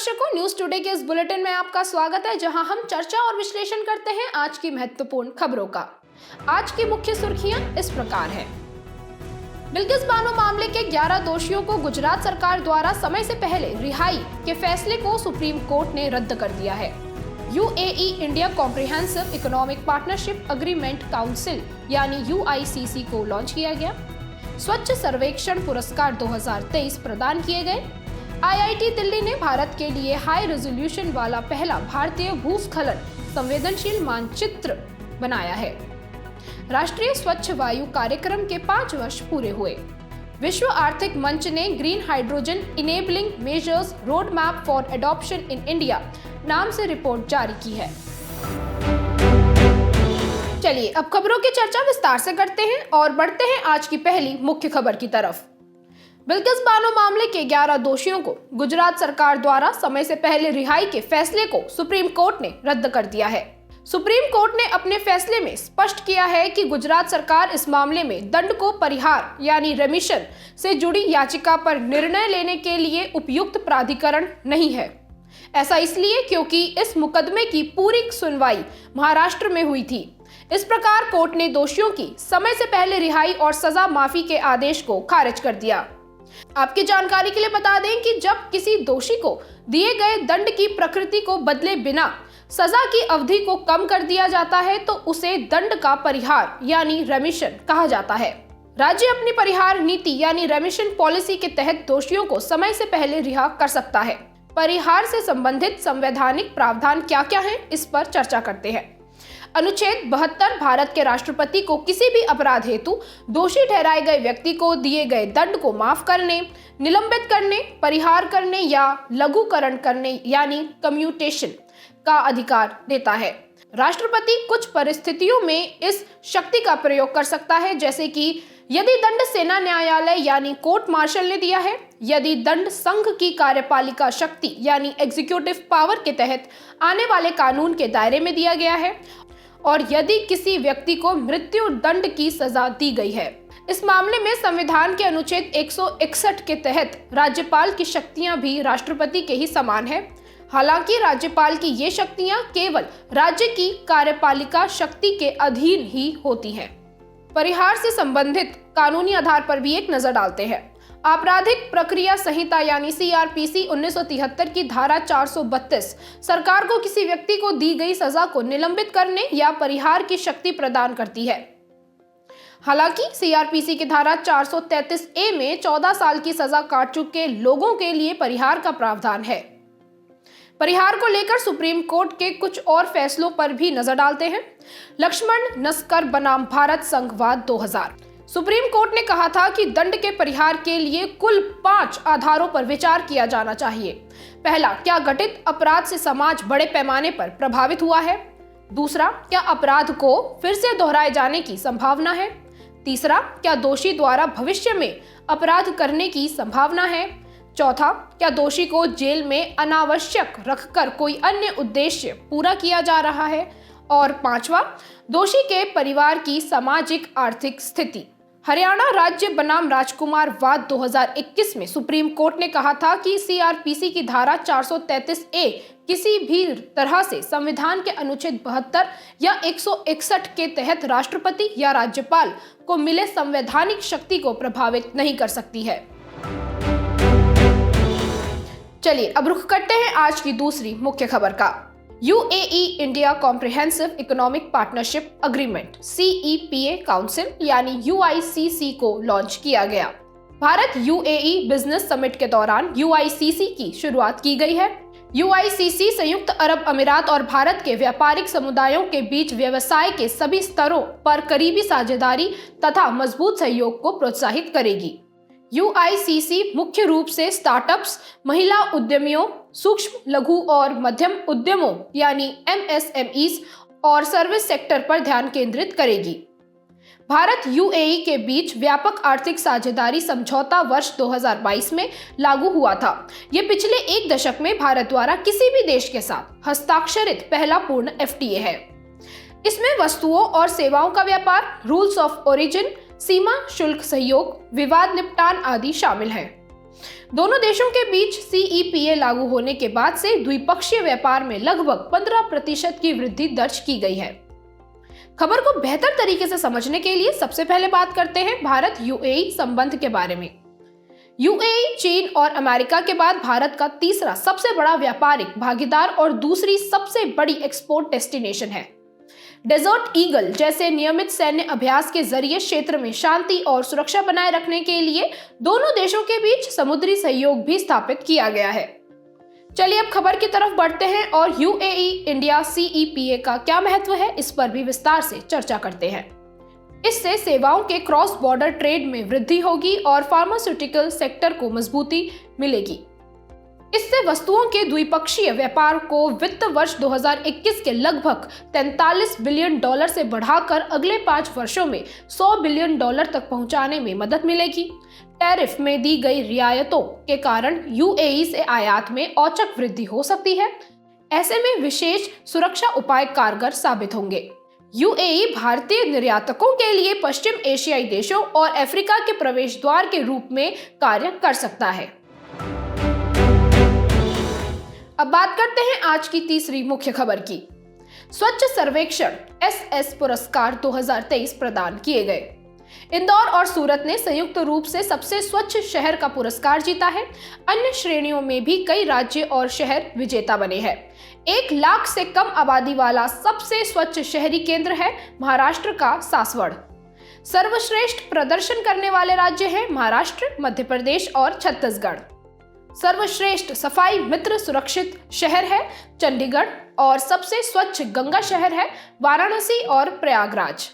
दर्शकों, news today के इस बुलेटिन में आपका स्वागत है, जहां हम चर्चा और विश्लेषण करते हैं आज की महत्वपूर्ण खबरों का। आज की मुख्य सुर्खियां इस प्रकार हैं। बिल्किस बानो मामले के 11 दोषियों को गुजरात सरकार द्वारा समय से पहले रिहाई के फैसले को सुप्रीम कोर्ट ने रद्द कर दिया है। UAE India comprehensive economic partnership agreement council यानी यूआईसीसी को लॉन्च किया गया। स्वच्छ सर्वेक्षण पुरस्कार 2023 प्रदान किए गए। आईआईटी दिल्ली ने भारत के लिए हाई रेजोल्यूशन वाला पहला भारतीय भूस्खलन संवेदनशील मानचित्र बनाया है। राष्ट्रीय स्वच्छ वायु कार्यक्रम के 5 वर्ष पूरे हुए। विश्व आर्थिक मंच ने green hydrogen enabling measures road map for adoption in India नाम से रिपोर्ट जारी की है। चलिए अब खबरों की चर्चा विस्तार से करते हैं और बढ़ते हैं आज की पहली मुख्य खबर की तरफ। बिल्किस बानो मामले के 11 दोषियों को गुजरात सरकार द्वारा समय से पहले रिहाई के फैसले को सुप्रीम कोर्ट ने रद्द कर दिया है। सुप्रीम कोर्ट ने अपने फैसले में स्पष्ट किया है कि गुजरात सरकार इस मामले में दंड को परिहार यानी रेमिशन से जुड़ी याचिका पर निर्णय लेने के लिए उपयुक्त प्राधिकरण नहीं है। ऐसा इसलिए क्योंकि इस मुकदमे की पूरी सुनवाई महाराष्ट्र में हुई थी। इस प्रकार कोर्ट ने दोषियों की समय से पहले रिहाई और सजा माफी के आदेश को खारिज कर दिया। आपकी जानकारी के लिए बता दें कि जब किसी दोषी को दिए गए दंड की प्रकृति को बदले बिना सजा की अवधि को कम कर दिया जाता है तो उसे दंड का परिहार यानी रेमिशन कहा जाता है। राज्य अपनी परिहार नीति यानी रेमिशन पॉलिसी के तहत दोषियों को समय से पहले रिहा कर सकता है। परिहार से संबंधित संवैधानिक प्रावधान क्या-क्या हैं, इस पर चर्चा करते हैं। अनुच्छेद 72 भारत के राष्ट्रपति को किसी भी अपराध हेतु दोषी ठहराए गए व्यक्ति को दिए गए दंड को माफ करने, निलंबित करने, परिहार करने या लघुकरण करने यानी कम्यूटेशन का अधिकार देता है। राष्ट्रपति कुछ परिस्थितियों में इस शक्ति का प्रयोग कर सकता है, जैसे कि यदि दंड सेना न्यायालय यानी कोर्ट मार्शल ने दिया है, यदि दंड संघ की कार्यपालिका शक्ति यानी एग्जीक्यूटिव पावर के तहत आने वाले कानून के दायरे में दिया गया है, और यदि किसी व्यक्ति को मृत्यु दंड की सजा दी गई है। इस मामले में संविधान के अनुच्छेद 161 के तहत राज्यपाल की शक्तियां भी राष्ट्रपति के ही समान है। हालांकि राज्यपाल की ये शक्तियां केवल राज्य की कार्यपालिका शक्ति के अधीन ही होती हैं। परिहार से संबंधित कानूनी आधार पर भी एक नजर डालते हैं। आपराधिक प्रक्रिया संहिता यानी सीआरपीसी 1973 की धारा 432 सरकार को किसी व्यक्ति को दी गई सजा को निलंबित करने या परिहार की शक्ति प्रदान करती है। हालांकि सीआरपीसी की धारा 433 ए में 14 साल की सजा काट चुके लोगों के लिए परिहार का प्रावधान है। परिहार को लेकर सुप्रीम कोर्ट के कुछ और फैसलों पर भी नजर डालते हैं। लक्ष्मण नस्कर बनाम भारत संघवाद 2000। सुप्रीम कोर्ट ने कहा था कि दंड के परिहार के लिए कुल 5 आधारों पर विचार किया जाना चाहिए। पहला, क्या घटित अपराध से समाज बड़े पैमाने पर प्रभावित हुआ है? दूसरा, क्या अपराध को फिर से दोहराए जाने की संभावना है? तीसरा, क्या दोषी द्वारा भविष्य में अपराध करने की संभावना है? चौथा, क्या दोषी को जेल में अनावश्यक रखकर कोई अन्य उद्देश्य पूरा किया जा रहा है? और पांचवा, दोषी के परिवार की सामाजिक आर्थिक स्थिति। हरियाणा राज्य बनाम राजकुमार वाद 2021 में सुप्रीम कोर्ट ने कहा था कि सीआरपीसी की धारा 433 ए किसी भी तरह से संविधान के अनुच्छेद 72 या 161 के तहत राष्ट्रपति या राज्यपाल को मिले संवैधानिक शक्ति को प्रभावित नहीं कर सकती है। चलिए अब रुख करते हैं आज की दूसरी मुख्य खबर का। UAE India comprehensive economic partnership agreement CEPA council यानी यूआईसीसी को लॉन्च किया गया। भारत यूएई बिजनेस समिट के दौरान यूआईसीसी की शुरुआत की गई है। यूआईसीसी संयुक्त अरब अमीरात और भारत के व्यापारिक समुदायों के बीच व्यवसाय के सभी स्तरों पर करीबी साझेदारी तथा मजबूत सहयोग को प्रोत्साहित करेगी। यूआईसीसी मुख्य रूप से स्टार्टअप्स, महिला उद्यमियों, सूक्ष्म लघु और मध्यम उद्यमों यानी एमएसएमईज और सर्विस सेक्टर पर ध्यान केंद्रित करेगी। भारत यूएई के बीच व्यापक आर्थिक साझेदारी समझौता वर्ष 2022 में लागू हुआ था। ये पिछले एक दशक में भारत द्वारा किसी भी देश के साथ हस्ताक्षरित पहला पूर्ण एफटीए है। इसमें वस्तुओं और सेवाओं का व्यापार, रूल्स ऑफ ओरिजिन, सीमा शुल्क सहयोग, विवाद निपटान आदि शामिल हैं। दोनों देशों के बीच CEPA लागू होने के बाद से द्विपक्षीय व्यापार में लगभग 15% की वृद्धि दर्ज की गई है। खबर को बेहतर तरीके से समझने के लिए सबसे पहले बात करते हैं भारत UAE संबंध के बारे में। UAE चीन और अमेरिका के बाद भारत का तीसरा सबसे बड़ा व्यापारिक भागीदार और दूसरी सबसे बड़ी एक्सपोर्ट डेस्टिनेशन है। डेजर्ट ईगल जैसे नियमित सैन्य अभ्यास के जरिए क्षेत्र में शांति और सुरक्षा बनाए रखने के लिए दोनों देशों के बीच समुद्री सहयोग भी स्थापित किया गया है। चलिए अब खबर की तरफ बढ़ते हैं और UAE इंडिया CEPA का क्या महत्व है, इस पर भी विस्तार से चर्चा करते हैं। इससे सेवाओं के क्रॉस बॉर्डर ट्रेड में वृद्धि होगी और फार्मास्यूटिकल सेक्टर को मजबूती मिलेगी। इससे वस्तुओं के द्विपक्षीय व्यापार को वित्त वर्ष 2021 के लगभग $43 बिलियन से बढ़ाकर अगले 5 वर्षों में $100 बिलियन तक पहुंचाने में मदद मिलेगी। टैरिफ में दी गई रियायतों के कारण UAE से आयात में औचक वृद्धि हो सकती है। ऐसे में विशेष सुरक्षा उपाय कारगर साबित होंगे। UAE भारतीय निर्यातकों के लिए पश्चिम एशियाई देशों और अफ्रीका के प्रवेश द्वार के रूप में कार्य कर सकता है। अब बात करते हैं आज की तीसरी मुख्य खबर की। स्वच्छ सर्वेक्षण SS पुरस्कार 2023 प्रदान किए गए। इंदौर और सूरत ने संयुक्त रूप से सबसे स्वच्छ शहर का पुरस्कार जीता है। अन्य श्रेणियों में भी कई राज्य और शहर विजेता बने हैं। 1 लाख से कम आबादी वाला सबसे स्वच्छ शहरी केंद्र है महाराष्ट्र का सासवड़। सर्वश्रेष्ठ प्रदर्शन करने वाले राज्य हैं महाराष्ट्र, मध्य प्रदेश और छत्तीसगढ़। सर्वश्रेष्ठ सफाई मित्र सुरक्षित शहर है चंडीगढ़ और सबसे स्वच्छ गंगा शहर है वाराणसी और प्रयागराज।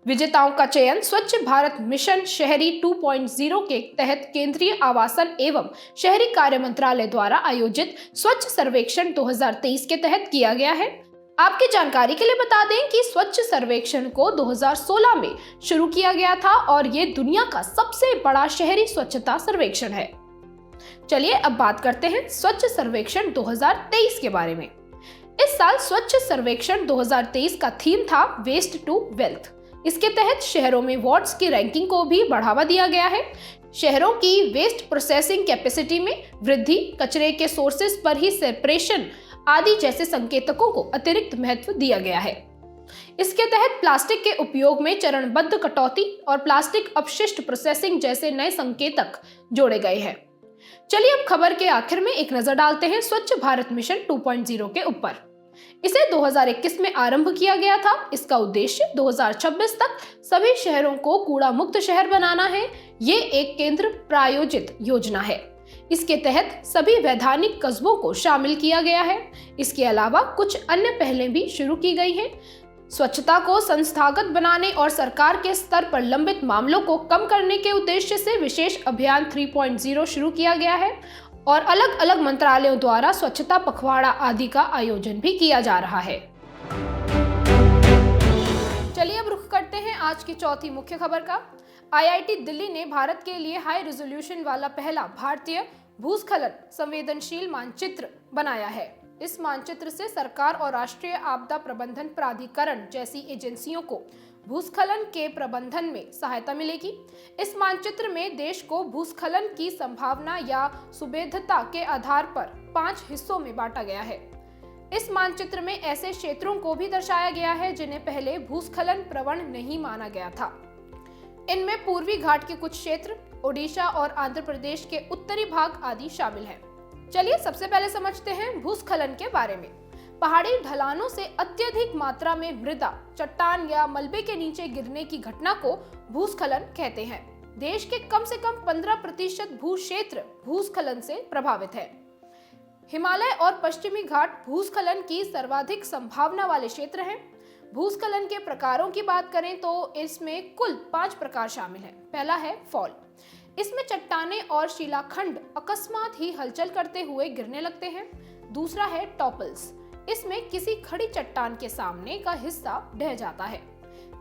विजेताओं का चयन स्वच्छ भारत मिशन शहरी 2.0 के तहत केंद्रीय आवासन एवं शहरी कार्य मंत्रालय द्वारा आयोजित स्वच्छ सर्वेक्षण 2023 के तहत किया गया है। आपकी जानकारी के लिए बता दें कि स्वच्छ सर्वेक्षण को 2016 में शुरू किया गया था और ये दुनिया का सबसे बड़ा शहरी स्वच्छता सर्वेक्षण है। चलिए अब बात करते हैं स्वच्छ सर्वेक्षण 2023 के बारे में। इस साल स्वच्छ सर्वेक्षण 2023 का थीम था वेस्ट टू वेल्थ। इसके तहत शहरों में वार्ड्स की रैंकिंग को भी बढ़ावा दिया गया है। शहरों की वेस्ट प्रोसेसिंग कैपेसिटी में वृद्धि, कचरे के सोर्सेज पर ही सेपरेशन आदि जैसे संकेतकों को अतिरिक्त महत्व दिया गया है। इसके तहत प्लास्टिक के उपयोग में चरणबद्ध कटौती और प्लास्टिक अपशिष्ट प्रोसेसिंग जैसे नए संकेतक जोड़े गए हैं। चलिए अब खबर के आखिर में एक नजर डालते हैं स्वच्छ भारत मिशन 2.0 के ऊपर। इसे 2021 में आरंभ किया गया था। इसका उद्देश्य 2026 तक सभी शहरों को कूड़ा मुक्त शहर बनाना है। ये एक केंद्र प्रायोजित योजना है। इसके तहत सभी वैधानिक कस्बों को शामिल किया गया है। इसके अलावा कुछ अन्य पहलें भी शुरू की गई हैं। स्वच्छता को संस्थागत बनाने और सरकार के स्तर पर लंबित मामलों को कम करने के उद्देश्य से विशेष अभियान 3.0 शुरू किया गया है और अलग अलग मंत्रालयों द्वारा स्वच्छता पखवाड़ा आदि का आयोजन भी किया जा रहा है। चलिए अब रुख करते हैं आज की चौथी मुख्य खबर का। IIT दिल्ली ने भारत के लिए हाई रेजोल्यूशन वाला पहला भारतीय भूस्खलन संवेदनशील मानचित्र बनाया है। इस मानचित्र से सरकार और राष्ट्रीय आपदा प्रबंधन प्राधिकरण जैसी एजेंसियों को भूस्खलन के प्रबंधन में सहायता मिलेगी। इस मानचित्र में देश को भूस्खलन की संभावना या सुबेधता के आधार पर 5 हिस्सों में बांटा गया है। इस मानचित्र में ऐसे क्षेत्रों को भी दर्शाया गया है जिन्हें पहले भूस्खलन प्रवण नहीं माना गया था। इनमें पूर्वी घाट के कुछ क्षेत्र, ओडिशा और आंध्र प्रदेश के उत्तरी भाग आदि शामिल हैं। चलिए सबसे पहले समझते हैं भूस्खलन के बारे में। पहाड़ी ढलानों से अत्यधिक मात्रा में मृदा, चट्टान या मलबे के नीचे गिरने की घटना को भूस्खलन कहते हैं। देश के कम से कम 15% भू क्षेत्र भूस्खलन से प्रभावित है। हिमालय और पश्चिमी घाट भूस्खलन की सर्वाधिक संभावना वाले क्षेत्र हैं। भूस्खलन के प्रकारों की बात करें तो इसमें कुल 5 प्रकार शामिल हैं। पहला है फॉल। इसमें चट्टानें और शिलाखंड अकस्मात ही हलचल करते हुए गिरने लगते हैं। दूसरा है टॉपल्स। इसमें किसी खड़ी चट्टान के सामने का हिस्सा ढह जाता है।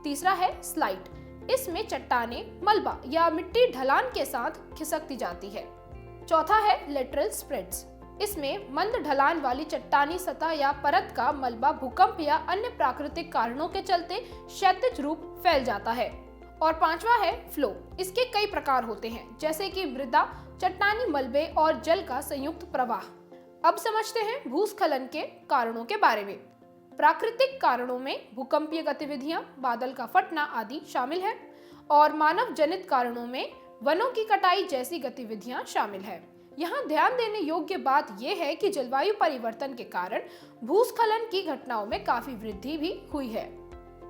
तीसरा है स्लाइड। इसमें चट्टानें मलबा या मिट्टी ढलान के साथ खिसकती जाती है। चौथा है लेटरल स्प्रेड्स। इसमें मंद ढलान वाली चट्टानी सतह या परत का मलबा भूकंप या अन्य प्राकृतिक कारणों के चलते क्षैतिज रूप फैल जाता है। और पांचवा है फ्लो। इसके कई प्रकार होते हैं, जैसे कि मृदा चट्टानी मलबे और जल का संयुक्त प्रवाह। अब समझते हैं भूस्खलन के कारणों के बारे में। प्राकृतिक कारणों में भूकंपीय गतिविधियां, बादल का फटना आदि शामिल है और मानव जनित कारणों में वनों की कटाई जैसी गतिविधियां शामिल है। यहाँ ध्यान देने योग्य बात यह है कि जलवायु परिवर्तन के कारण भूस्खलन की घटनाओं में काफी वृद्धि भी हुई है।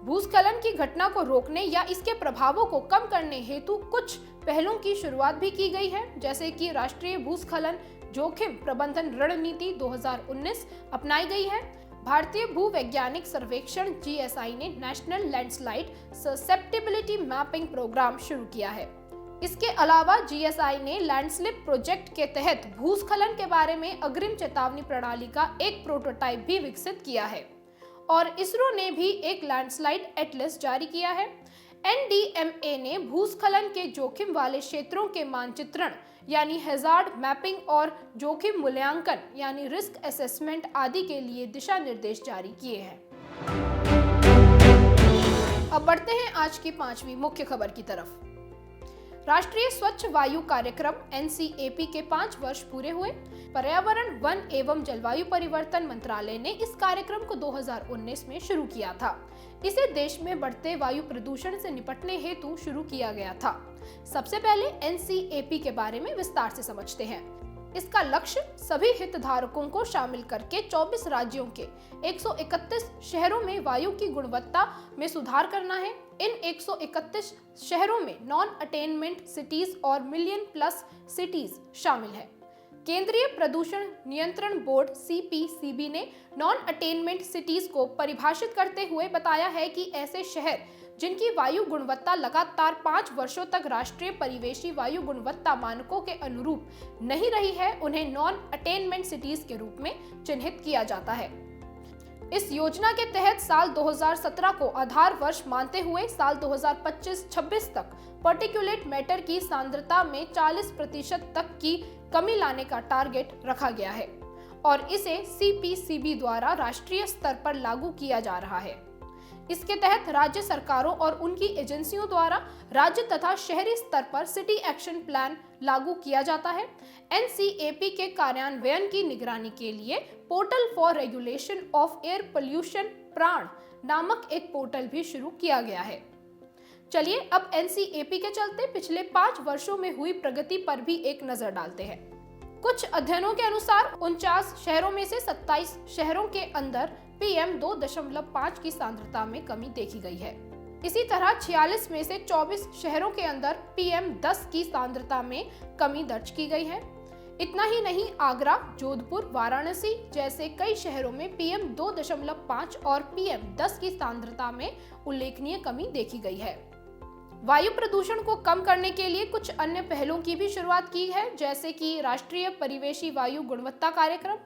भूस्खलन की घटना को रोकने या इसके प्रभावों को कम करने हेतु कुछ पहलों की शुरुआत भी की गई है, जैसे कि राष्ट्रीय भूस्खलन जोखिम प्रबंधन रणनीति 2019 अपनाई गई है। भारतीय भूवैज्ञानिक सर्वेक्षण GSI ने national landslide susceptibility mapping programme शुरू किया है। इसके अलावा GSI ने लैंडस्लिप प्रोजेक्ट के तहत भूस्खलन के बारे में अग्रिम चेतावनी प्रणाली का एक प्रोटोटाइप भी विकसित किया है और इसरो ने भी एक लैंडस्लाइड एटलस जारी किया है। NDMA ने भूस्खलन के जोखिम वाले क्षेत्रों के मानचित्रण यानी हैजार्ड मैपिंग और जोखिम मूल्यांकन यानी रिस्क असेसमेंट आदि के लिए दिशा निर्देश जारी किए हैं। अब बढ़ते हैं आज की 5वीं मुख्य खबर की तरफ। राष्ट्रीय स्वच्छ वायु कार्यक्रम NCAP के 5 वर्ष पूरे हुए। पर्यावरण, वन एवं जलवायु परिवर्तन मंत्रालय ने इस कार्यक्रम को 2019 में शुरू किया था। इसे देश में बढ़ते वायु प्रदूषण से निपटने हेतु शुरू किया गया था। सबसे पहले NCAP के बारे में विस्तार से समझते हैं। इसका लक्ष्य सभी हितधारकों को शामिल करके 24 राज्यों के 131 शहरों में वायु की गुणवत्ता में सुधार करना है। इन 131 शहरों में नॉन अटेनमेंट सिटीज और मिलियन प्लस सिटीज शामिल है। केंद्रीय प्रदूषण नियंत्रण बोर्ड CPCB ने नॉन अटेनमेंट सिटीज को परिभाषित करते हुए बताया है कि ऐसे शहर जिनकी वायु गुणवत्ता लगातार 5 वर्षों तक राष्ट्रीय परिवेशी वायु गुणवत्ता मानकों के अनुरूप नहीं रही है, उन्हें नॉन अटेनमेंट सिटीज के रूप में चिन्हित किया जाता है। इस योजना के तहत साल 2017 को आधार वर्ष मानते हुए साल 2025-26 तक पार्टिकुलेट मैटर की सांद्रता में 40% तक की कमी लाने का टारगेट रखा गया है और इसे CPCB द्वारा राष्ट्रीय स्तर पर लागू किया जा रहा है। इसके तहत राज्य सरकारों और उनकी एजेंसियों द्वारा राज्य तथा शहरी स्तर पर सिटी एक्शन प्लान लागू किया जाता है। NCAP के कार्यान्वयन की निगरानी के लिए portal for regulation of air pollution प्राण नामक एक पोर्टल भी शुरू किया गया है। चलिए अब NCAP के चलते पिछले 5 वर्षों में हुई प्रगति पर भी एक नजर डालते हैं। कुछ अध्ययनों के अनुसार 49 शहरों में से 27 शहरों के अंदर PM 2.5 की सांद्रता में कमी देखी गई है। इसी तरह 46 में से 24 शहरों के अंदर PM 10 की सांद्रता में कमी दर्ज की गई है। इतना ही नहीं, आगरा, जोधपुर, वाराणसी जैसे कई शहरों में PM 2.5 और PM 10 की सांद्रता में उल्लेखनीय कमी देखी गई है। वायु प्रदूषण को कम करने के लिए कुछ अन्य पहलों की भी शुरुआत की है, जैसे कि राष्ट्रीय परिवेशी वायु गुणवत्ता कार्यक्रम,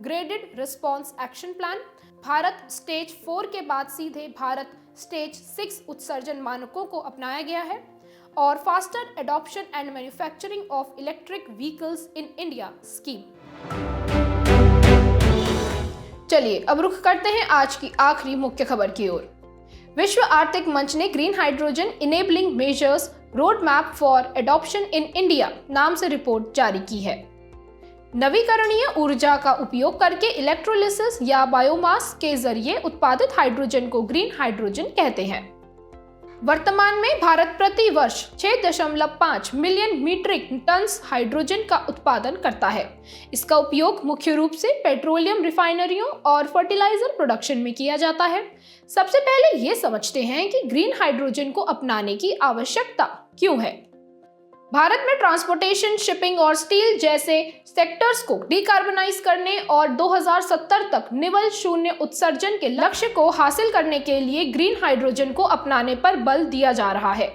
graded response action plan, Bharat stage 4 के बाद सीधे भारत स्टेज 6 उत्सर्जन मानकों को अपनाया गया है और faster adoption and manufacturing of electric vehicles in India scheme. चलिए अब रुख करते हैं आज की आखिरी मुख्य खबर की ओर। विश्व आर्थिक मंच ने green hydrogen enabling measures road map for adoption in India नाम से रिपोर्ट जारी की है। नवीकरणीय ऊर्जा का उपयोग करके इलेक्ट्रोलिसिस या बायोमास के जरिए उत्पादित हाइड्रोजन को ग्रीन हाइड्रोजन कहते हैं। वर्तमान में भारत प्रति वर्ष 6.5 मिलियन मीट्रिक टन्स हाइड्रोजन का उत्पादन करता है। इसका उपयोग मुख्य रूप से पेट्रोलियम रिफाइनरियों और फर्टिलाइजर प्रोडक्शन में किया जाता है। सबसे पहले ये समझते हैं कि ग्रीन हाइड्रोजन को अपनाने की आवश्यकता क्यों है। भारत में ट्रांसपोर्टेशन, शिपिंग और स्टील जैसे सेक्टर्स को डिकार्बनाइज करने और 2070 तक निवल शून्य उत्सर्जन के लक्ष्य को हासिल करने के लिए ग्रीन हाइड्रोजन को अपनाने पर बल दिया जा रहा है।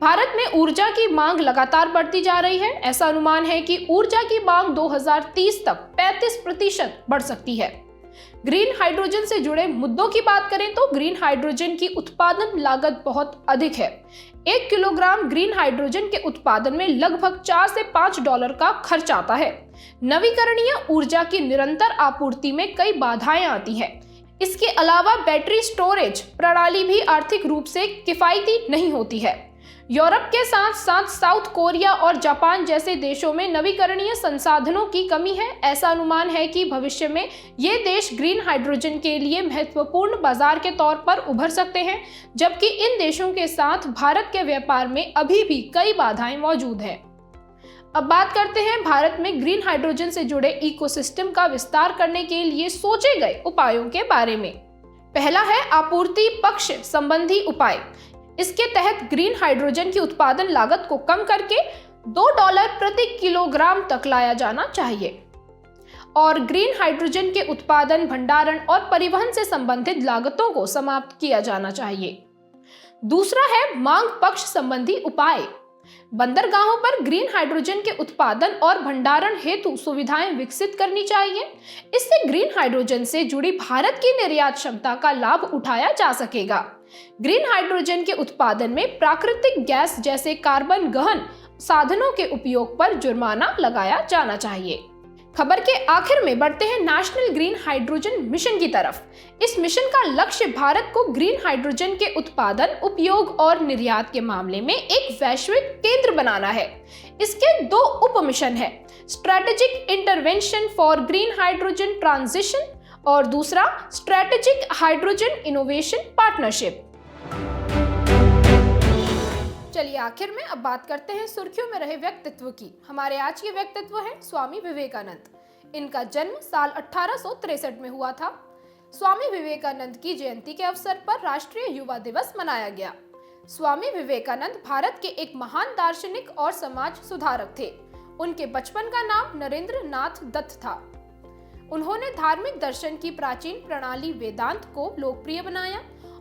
भारत में ऊर्जा की मांग लगातार बढ़ती जा रही है। ऐसा अनुमान है कि ऊर्जा की मांग 2030 तक 35% बढ़ सकती है। ग्रीन हाइड्रोजन से जुड़े मुद्दों की बात करें तो ग्रीन हाइड्रोजन की उत्पादन लागत बहुत अधिक है। 1 किलोग्राम ग्रीन हाइड्रोजन के उत्पादन में लगभग 4 से $5 का खर्च आता है। नवीकरणीय ऊर्जा की निरंतर आपूर्ति में कई बाधाएं आती हैं। इसके अलावा बैटरी स्टोरेज प्रणाली भी आर्थिक रूप से किफायती नहीं होती है। यूरोप के साथ साथ साउथ कोरिया और जापान जैसे देशों में नवीकरणीय संसाधनों की कमी है। ऐसा अनुमान है कि भविष्य में ये देश ग्रीन हाइड्रोजन के लिए महत्वपूर्ण बाजार के तौर पर उभर सकते हैं, जबकि इन देशों के साथ भारत के व्यापार में अभी भी कई बाधाएं मौजूद हैं। अब बात करते हैं भारत में ग्रीन हाइड्रोजन से जुड़े इकोसिस्टम का विस्तार करने के लिए सोचे गए उपायों के बारे में। पहला है आपूर्ति पक्ष संबंधी उपाय। इसके तहत ग्रीन हाइड्रोजन की उत्पादन लागत को कम करके $2 प्रति किलोग्राम तक लाया जाना चाहिए और ग्रीन हाइड्रोजन के उत्पादन, भंडारण और परिवहन से संबंधित लागतों को समाप्त किया जाना चाहिए। दूसरा है मांग पक्ष संबंधी उपाय। बंदरगाहों पर ग्रीन हाइड्रोजन के उत्पादन और भंडारण हेतु सुविधाएं विकसित करनी चाहिए। इससे ग्रीन हाइड्रोजन से जुड़ी भारत की निर्यात क्षमता का लाभ उठाया जा सकेगा। ग्रीन हाइड्रोजन के उत्पादन में प्राकृतिक गैस जैसे कार्बन गहन साधनों के उपयोग पर जुर्माना लगाया जाना चाहिए। खबर के आखिर में बढ़ते हैं नेशनल ग्रीन हाइड्रोजन मिशन की तरफ। इस मिशन का लक्ष्य भारत को ग्रीन हाइड्रोजन के उत्पादन, उपयोग और निर्यात के मामले में एक वैश्विक केंद्र बनाना है। इसके 2 उप मिशन है, strategic intervention for green hydrogen transition और दूसरा स्ट्रेटेजिक हाइड्रोजन इनोवेशन पार्टनरशिप। चलिए आखिर में अब बात करते हैं सुर्खियों में रहे व्यक्तित्व की। हमारे आज के व्यक्तित्व हैं स्वामी विवेकानंद। इनका जन्म साल 1863 में हुआ था। स्वामी विवेकानंद की जयंती के अवसर पर राष्ट्रीय युवा दिवस मनाया गया। स्वामी विवेकानंद भारत के एक महान दार्शनिक और समाज सुधारक थे। उनके बचपन का नाम नरेंद्र नाथ दत्त था। उन्होंने धार्मिक दर्शन की प्राचीन प्रणाली वेदांत को लोकप्रिय बनाया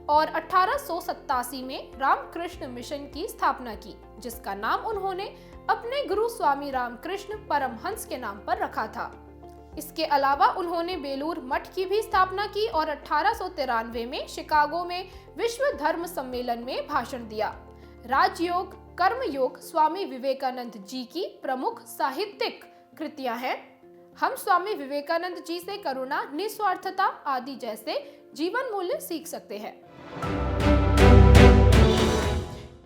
और 1887 में रामकृष्ण मिशन की स्थापना की, जिसका नाम उन्होंने अपने गुरु स्वामी रामकृष्ण परमहंस के नाम पर रखा था। इसके अलावा उन्होंने बेलूर मठ की भी स्थापना की और 1893 में शिकागो में विश्व धर्म सम्मेलन में भाषण दिया। राजयोग, कर्मयोग स्वामी विवेकानंद जी की प्रमुख साहित्यिक कृतियां हैं। हम स्वामी विवेकानंद जी से करुणा, निस्वार्थता आदि जैसे जीवन मूल्य सीख सकते हैं।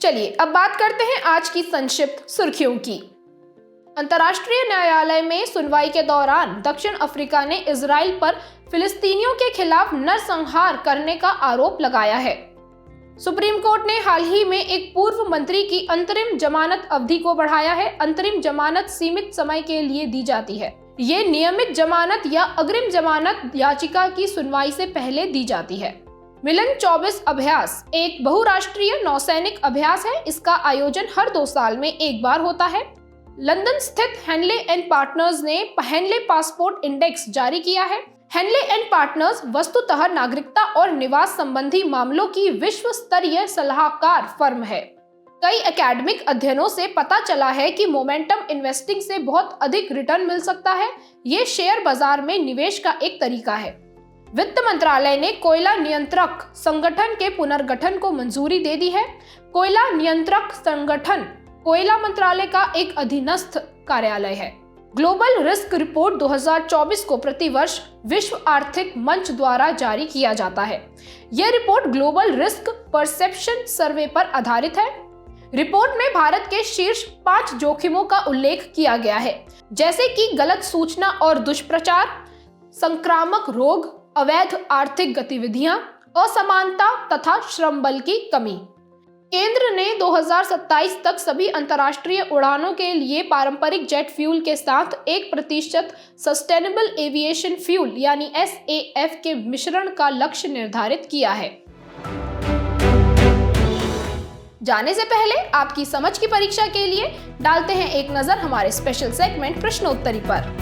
चलिए अब बात करते हैं आज की संक्षिप्त सुर्खियों की। अंतर्राष्ट्रीय न्यायालय में सुनवाई के दौरान दक्षिण अफ्रीका ने इजराइल पर फिलिस्तीनियों के खिलाफ नरसंहार करने का आरोप लगाया है। सुप्रीम कोर्ट ने हाल ही में एक पूर्व मंत्री की अंतरिम जमानत अवधि को बढ़ाया है। अंतरिम जमानत सीमित समय के लिए दी जाती है। ये नियमित जमानत या अग्रिम जमानत याचिका की सुनवाई से पहले दी जाती है। मिलन 24 अभ्यास एक बहुराष्ट्रीय नौसैनिक अभ्यास है। इसका आयोजन हर 2 साल में एक बार होता है। लंदन स्थित हेनले एंड पार्टनर्स ने हेनले पासपोर्ट इंडेक्स जारी किया है। हेनले एंड पार्टनर्स वस्तुतः नागरिकता और निवास संबंधी मामलों की विश्व स्तरीय सलाहकार फर्म है। कई एकेडमिक अध्ययनों से पता चला है कि मोमेंटम इन्वेस्टिंग से बहुत अधिक रिटर्न मिल सकता है। ये शेयर बाजार में निवेश का एक तरीका है। वित्त मंत्रालय ने कोयला नियंत्रक संगठन के पुनर्गठन को मंजूरी दे दी है। कोयला नियंत्रक संगठन कोयला मंत्रालय का एक अधीनस्थ कार्यालय है। ग्लोबल रिस्क रिपोर्ट 2024 को प्रतिवर्ष विश्व आर्थिक मंच द्वारा जारी किया जाता है। यह रिपोर्ट ग्लोबल रिस्क परसेप्शन सर्वे पर आधारित है। रिपोर्ट में भारत के शीर्ष 5 जोखिमों का उल्लेख किया गया है, जैसे कि गलत सूचना और दुष्प्रचार, संक्रामक रोग, अवैध आर्थिक गतिविधियां, असमानता तथा श्रम बल की कमी। केंद्र ने 2027 तक सभी अंतर्राष्ट्रीय उड़ानों के लिए पारंपरिक जेट फ्यूल के साथ 1% सस्टेनेबल एविएशन फ्यूल यानी SAF के मिश्रण का लक्ष्य निर्धारित किया है। जाने से पहले आपकी समझ की परीक्षा के लिए डालते हैं एक नजर हमारे स्पेशल सेगमेंट प्रश्नोत्तरी पर।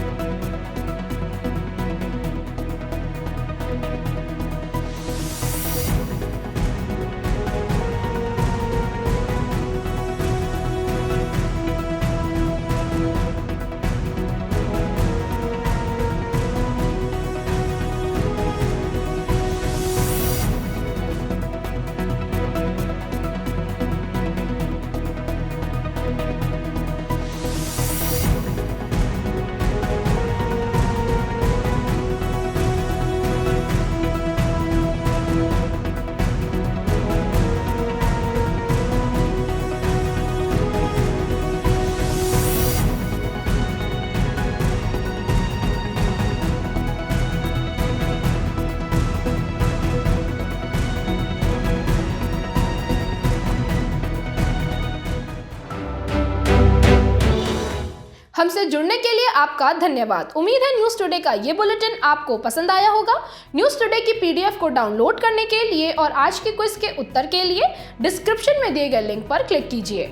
हमसे जुड़ने के लिए आपका धन्यवाद। उम्मीद है न्यूज़ टुडे का ये बुलेटिन आपको पसंद आया होगा। न्यूज़ टुडे की PDF को डाउनलोड करने के लिए और आज के क्विज के उत्तर के लिए डिस्क्रिप्शन में दिए गए लिंक पर क्लिक कीजिए।